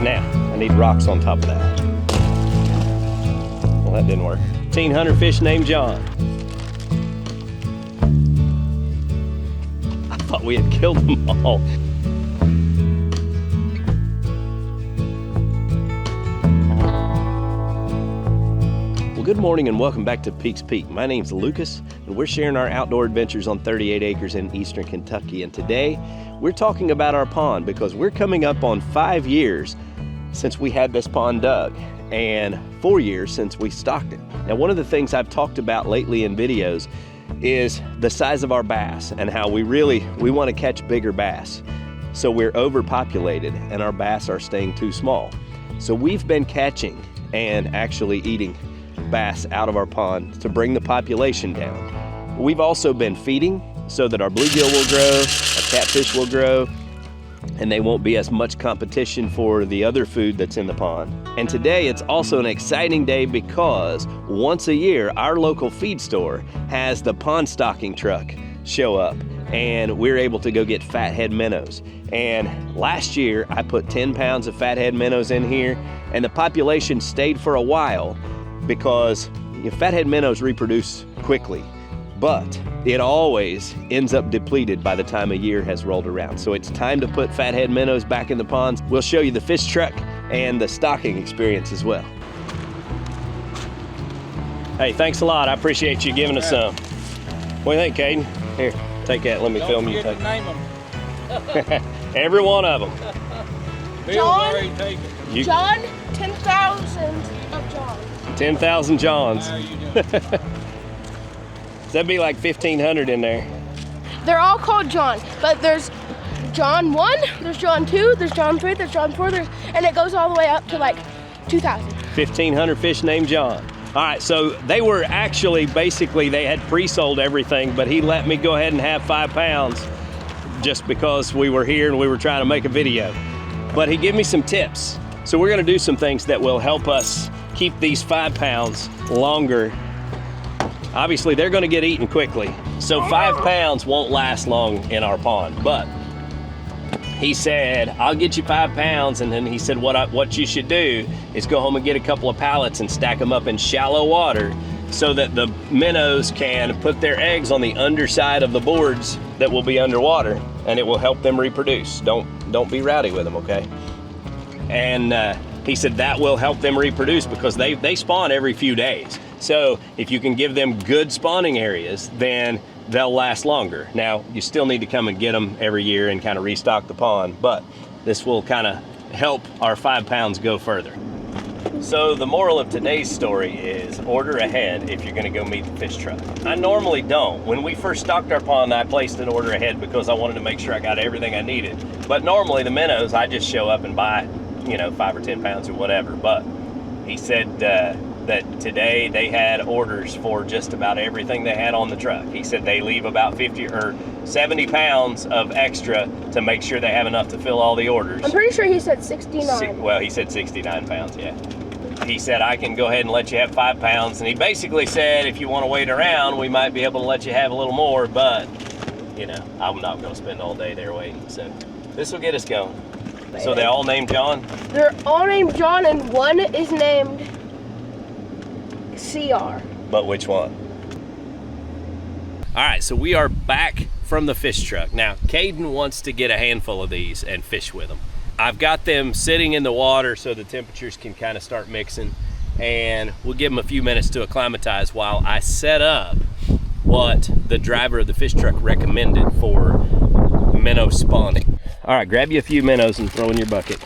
now I need rocks on top of that. Well, that didn't work. 1,500 fish named John. I thought we had killed them all. Good morning and welcome back to Peaks Peak. My name's Lucas and we're sharing our outdoor adventures on 38 acres in eastern Kentucky. And today we're talking about our pond because we're coming up on 5 years since we had this pond dug and 4 years since we stocked it. Now, one of the things I've talked about lately in videos is the size of our bass and how we want to catch bigger bass. So we're overpopulated and our bass are staying too small. So we've been catching and actually eating bass out of our pond to bring the population down. We've also been feeding so that our bluegill will grow, our catfish will grow, and they won't be as much competition for the other food that's in the pond. And today it's also an exciting day because once a year our local feed store has the pond stocking truck show up and we're able to go get fathead minnows. And last year I put 10 pounds of fathead minnows in here and the population stayed for a while because fathead minnows reproduce quickly, but it always ends up depleted by the time a year has rolled around. So it's time to put fathead minnows back in the ponds. We'll show you the fish truck and the stocking experience as well. Hey, thanks a lot. I appreciate you giving us some. What do you think, Caden? Here, take that. Let me film you. Don't forget to name them. Every one of them. John, 10,000 of John. 10,000 Johns. How are you doing? That'd be like 1,500 in there. They're all called John, but there's John 1, there's John 2, there's John 3, there's John 4, and it goes all the way up to like 2,000. 1,500 fish named John. All right, so they were actually, basically they had pre-sold everything, but he let me go ahead and have 5 pounds just because we were here and we were trying to make a video. But he gave me some tips. So we're gonna do some things that will help us keep these 5 pounds longer. Obviously, they're gonna get eaten quickly. So 5 pounds won't last long in our pond, but he said, I'll get you 5 pounds, and then he said, what you should do is go home and get a couple of pallets and stack them up in shallow water so that the minnows can put their eggs on the underside of the boards that will be underwater, and it will help them reproduce. Don't be rowdy with them, okay? And he said that will help them reproduce because they spawn every few days. So if you can give them good spawning areas, then they'll last longer. Now, you still need to come and get them every year and kind of restock the pond, but this will kind of help our 5 pounds go further. So the moral of today's story is order ahead if you're gonna go meet the fish truck. I normally don't. When we first stocked our pond, I placed an order ahead because I wanted to make sure I got everything I needed. But normally the minnows, I just show up and buy 5 or 10 pounds or whatever. But he said that today they had orders for just about everything they had on the truck. He said they leave about 50 or 70 pounds of extra to make sure they have enough to fill all the orders. I'm pretty sure he said 69. Well, he said 69 pounds, yeah. He said, I can go ahead and let you have 5 pounds. And he basically said, if you want to wait around, we might be able to let you have a little more, but I'm not going to spend all day there waiting. So this will get us going. So they all named John? They're all named John, and one is named CR. But which one? All right, so we are back from the fish truck. Now, Caden wants to get a handful of these and fish with them. I've got them sitting in the water so the temperatures can kind of start mixing, and we'll give them a few minutes to acclimatize while I set up what the driver of the fish truck recommended for minnow spawning. All right, grab you a few minnows and throw in your bucket.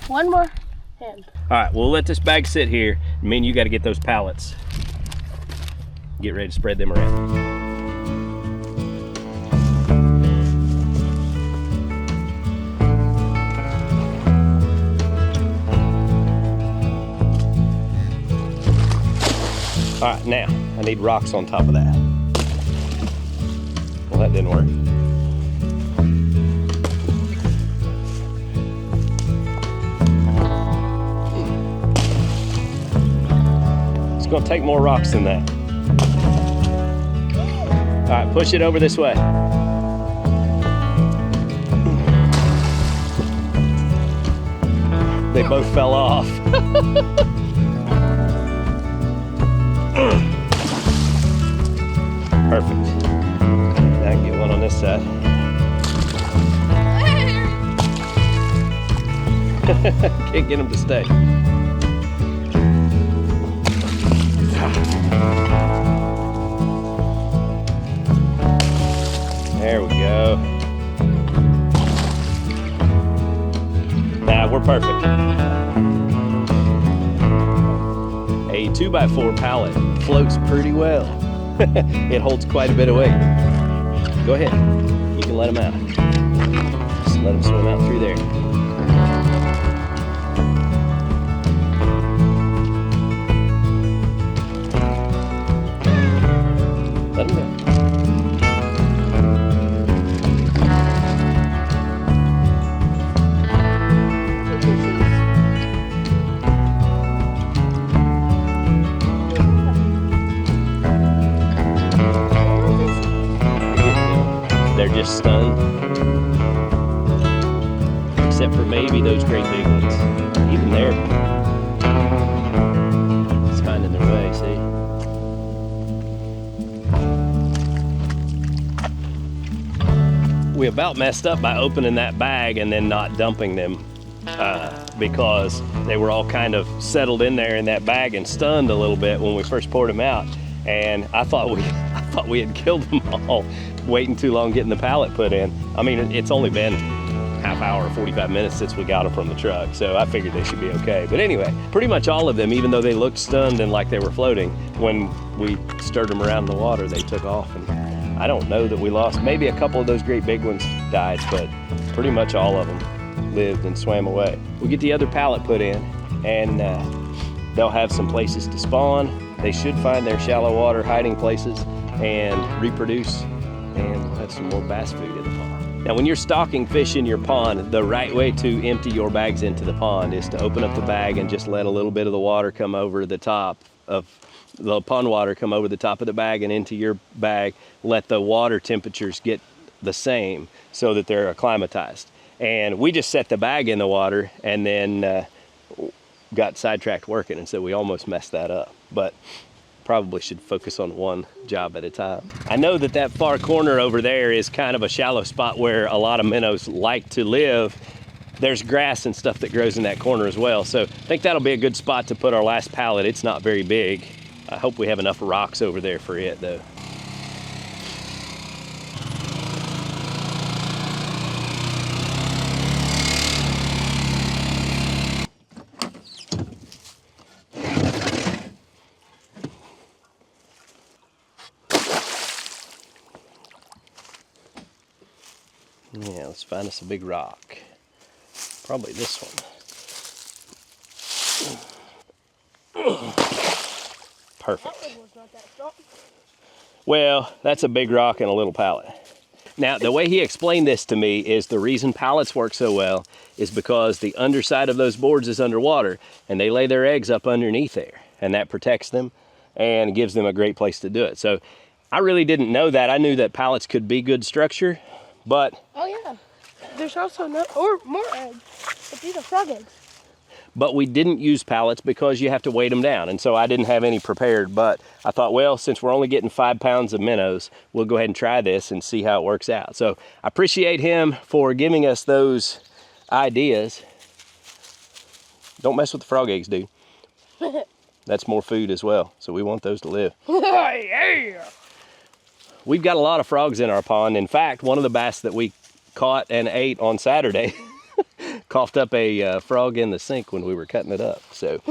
One more hand. All right, we'll let this bag sit here. I mean, you got to get those pallets. Get ready to spread them around. All right, now I need rocks on top of that. Well, that didn't work. It's gonna take more rocks than that. All right, push it over this way. They both fell off. Perfect. Now I can get one on this side. Can't get them to stay. There we go. Now we're perfect. A 2x4 pallet floats pretty well. It holds quite a bit of weight. Go ahead. You can let them out. Just let them swim out through there. Let them go. They're just stunned. Except for maybe those great big ones. Even there. It's finding their way, see? We about messed up by opening that bag and then not dumping them because they were all kind of settled in there in that bag and stunned a little bit when we first poured them out. And I thought we had killed them all waiting too long getting the pallet put in. I mean, it's only been half hour, 45 minutes since we got them from the truck, so I figured they should be okay. But anyway, pretty much all of them, even though they looked stunned and like they were floating, when we stirred them around in the water, they took off. And I don't know that we lost. Maybe a couple of those great big ones died, but pretty much all of them lived and swam away. We get the other pallet put in, and they'll have some places to spawn. They should find their shallow water hiding places and reproduce, and we'll have some more bass food in the pond. Now, when you're stocking fish in your pond, the right way to empty your bags into the pond is to open up the bag and just let a little bit of the water come over the top of the pond water, come over the top of the bag and into your bag. Let the water temperatures get the same so that they're acclimatized. And we just set the bag in the water and then got sidetracked working, and so we almost messed that up. But probably should focus on one job at a time. I know that that far corner over there is kind of a shallow spot where a lot of minnows like to live. There's grass and stuff that grows in that corner as well. So I think that'll be a good spot to put our last pallet. It's not very big. I hope we have enough rocks over there for it though. Yeah, let's find us a big rock. Probably this one. Perfect. That one was not that strong. Well, that's a big rock and a little pallet. Now, the way he explained this to me is the reason pallets work so well is because the underside of those boards is underwater and they lay their eggs up underneath there, and that protects them and gives them a great place to do it. So I really didn't know that. I knew that pallets could be good structure, but Oh yeah, there's also no or more eggs, but these are frog eggs. But we didn't use pallets because you have to weight them down, and so I didn't have any prepared. But I thought, well, since we're only getting 5 pounds of minnows, we'll go ahead and try this and see how it works out. So I appreciate him for giving us those ideas. Don't mess with the frog eggs, dude. That's more food as well, so we want those to live. Yeah. We've got a lot of frogs in our pond. In fact, one of the bass that we caught and ate on Saturday coughed up a frog in the sink when we were cutting it up. So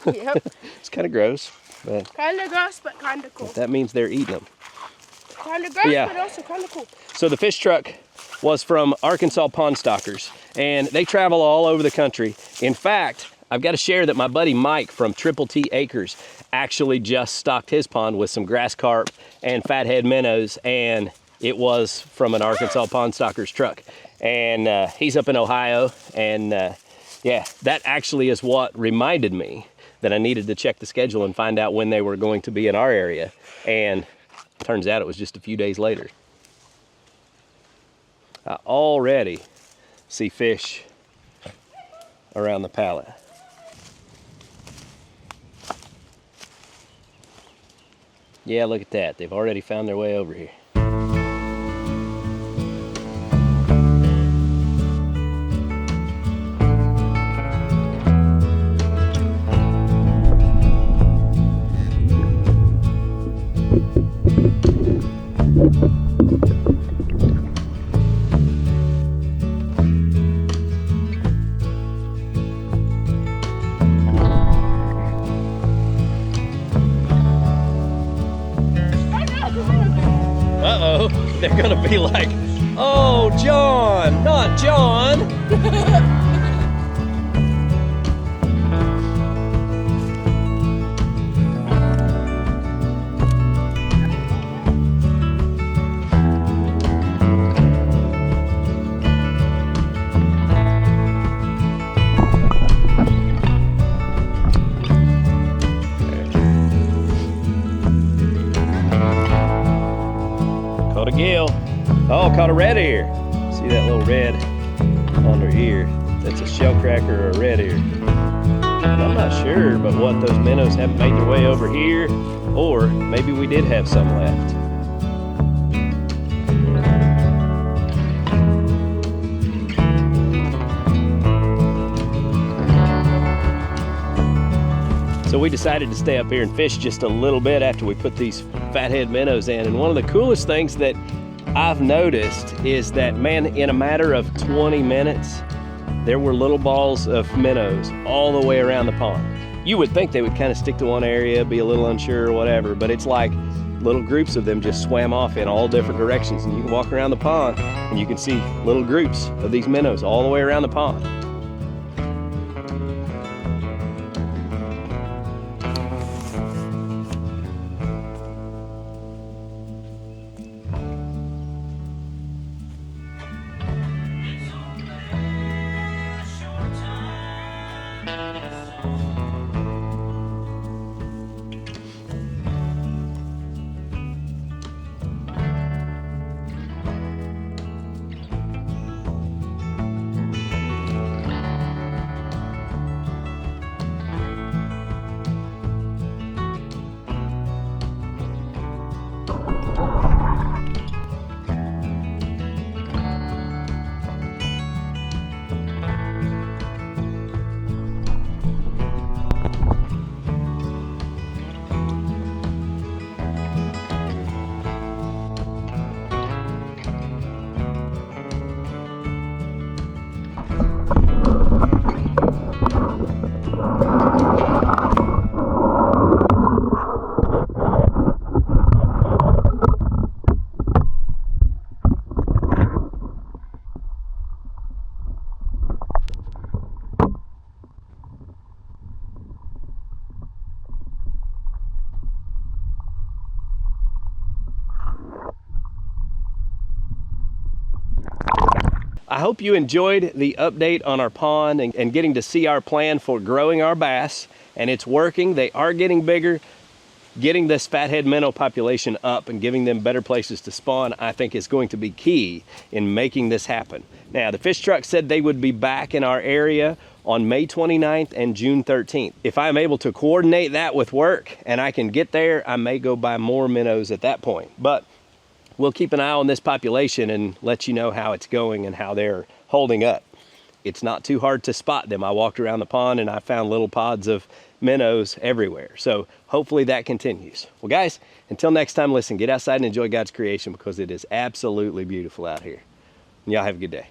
Yep. it's kind of gross, but Kind of gross, but kind of cool. that means they're eating them. Kind of gross, Yeah. but also kind of cool. So the fish truck was from Arkansas Pond Stockers, and they travel all over the country. In fact, I've got to share that my buddy Mike from Triple T Acres actually just stocked his pond with some grass carp and fathead minnows, and it was from an Arkansas Pond Stockers truck. And he's up in Ohio, and yeah, that actually is what reminded me that I needed to check the schedule and find out when they were going to be in our area. And turns out it was just a few days later. I already see fish around the pallet. Yeah, look at that. They've already found their way over here. Uh-oh, they're gonna be like, oh, John, not John. Caught a gill. Oh, caught a red ear. See that little red on her ear? That's a shell cracker or a red ear. And I'm not sure, but what, those minnows haven't made their way over here, or maybe we did have some left. So we decided to stay up here and fish just a little bit after we put these fathead minnows in. And one of the coolest things that I've noticed is that, man, in a matter of 20 minutes, there were little balls of minnows all the way around the pond. You would think they would kind of stick to one area, be a little unsure or whatever, but it's like little groups of them just swam off in all different directions. And you can walk around the pond and you can see little groups of these minnows all the way around the pond. I hope you enjoyed the update on our pond and getting to see our plan for growing our bass. And it's working. They are getting bigger. Getting this fathead minnow population up and giving them better places to spawn, I think, is going to be key in making this happen. Now, the fish truck said they would be back in our area on May 29th and June 13th. If I'm able to coordinate that with work and I can get there, I may go buy more minnows at that point. But we'll keep an eye on this population and let you know how it's going and how they're holding up. It's not too hard to spot them. I walked around the pond and I found little pods of minnows everywhere. So hopefully that continues. Well, guys, until next time, listen, get outside and enjoy God's creation because it is absolutely beautiful out here. And y'all have a good day.